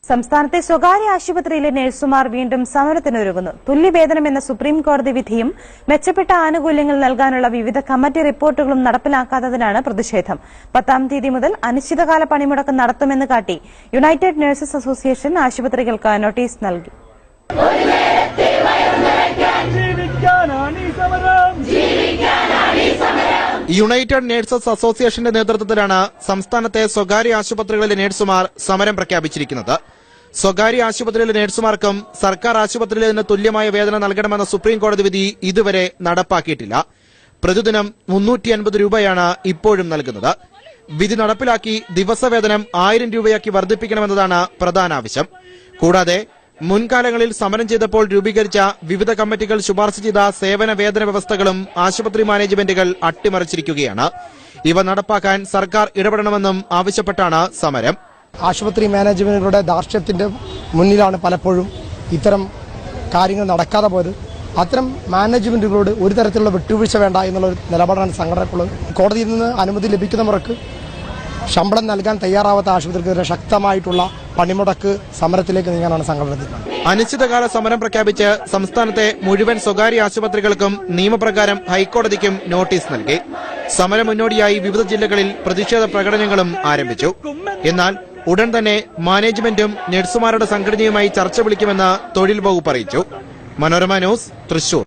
സംസ്ഥാനത്തെ സ്വകാര്യ ആശുപത്രിയിലെ നഴ്സുമാർ വീണ്ടും സമരത്തിനൊരുങ്ങുന്നു. തുല്യവേതനമെന്ന സുപ്രീം കോടതി വിധിയും മെച്ചപ്പെട്ട ആനുകൂല്യങ്ങൾ നൽകാനുള്ള വിവിധ കമ്മിറ്റി റിപ്പോർട്ടുകളും നടപ്പിലാക്കാത്തതിനാണ് പ്രതിഷേധം. 10-ാം തീയതി മുതൽ അനിശ്ചിതകാല പണിമുടക്ക് നടത്തുമെന്ന് കാട്ടി യുണൈറ്റഡ് നഴ്സസ് അസോസിയേഷൻ ആശുപത്രികൾക്ക് നോട്ടീസ് നൽകി. യുണൈറ്റഡ് നഴ്സസ് അസോസിയേഷന്റെ നേതൃത്വത്തിലാണ് സംസ്ഥാനത്തെ സ്വകാര്യ ആശുപത്രികളിലെ നഴ്സുമാർ സമരം പ്രഖ്യാപിച്ചിരിക്കുന്നത്. സ്വകാര്യ ആശുപത്രിയിലെ നഴ്സുമാർക്കും സർക്കാർ ആശുപത്രിയിൽ നിന്ന് തുല്യമായ വേതനം നൽകണമെന്ന സുപ്രീം കോടതി വിധി ഇതുവരെ നടപ്പാക്കിയിട്ടില്ല. പ്രതിദിനം 350 രൂപയാണ് ഇപ്പോഴും നൽകുന്നത്. വിധി നടപ്പിലാക്കി ദിവസവേതനം 1000 രൂപയാക്കി വർദ്ധിപ്പിക്കണമെന്നതാണ് പ്രധാന ആവശ്യം. കൂടാതെ മുൻകാലങ്ങളിൽ സമരം ചെയ്തപ്പോൾ രൂപീകരിച്ച വിവിധ കമ്മിറ്റികൾ ശുപാർശ ചെയ്ത സേവന വേതന വ്യവസ്ഥകളും ആശുപത്രി മാനേജ്മെന്റുകൾ അട്ടിമറിച്ചിരിക്കുകയാണ്. ഇവ നടപ്പാക്കാൻ സർക്കാർ ഇടപെടണമെന്നും ആവശ്യപ്പെട്ടാണ് സമരം. ആശുപത്രി മാനേജ്മെന്റുകളുടെ ധാർഷ്ട്യത്തിന്റെ മുന്നിലാണ് പലപ്പോഴും ഇത്തരം കാര്യങ്ങൾ നടക്കാതെ പോയത്. അത്തരം മാനേജ്മെന്റുകളോട് ഒരു തരത്തിലുള്ള വിട്ടുവീഴ്ച വേണ്ട എന്നുള്ള നിലപാടാണ് സംഘടനക്കുള്ളത്. കോടതിയിൽ നിന്ന് അനുമതി ലഭിക്കുന്നവർക്ക് ശമ്പളം നൽകാൻ തയ്യാറാവാത്ത ആശുപത്രിക്കെതിരെ ശക്തമായിട്ടുള്ള പണിമുടക്ക് സമരത്തിലേക്ക് നീങ്ങാനാണ് സംഘടന. അനിശ്ചിതകാല സമരം പ്രഖ്യാപിച്ച് സംസ്ഥാനത്തെ മുഴുവൻ സ്വകാര്യ ആശുപത്രികൾക്കും നിയമപ്രകാരം ഹൈക്കോടതിക്കും നോട്ടീസ് നൽകി. സമരം മുന്നോടിയായി വിവിധ ജില്ലകളിൽ പ്രതിഷേധ പ്രകടനങ്ങളും ആരംഭിച്ചു. എന്നാൽ ഉടൻ തന്നെ മാനേജ്മെന്റും നഴ്സുമാരുടെ സംഘടനയുമായി ചർച്ച വിളിക്കുമെന്ന് തൊഴിൽ വകുപ്പ് അറിയിച്ചു. മനോരമ ന്യൂസ്, തൃശൂർ.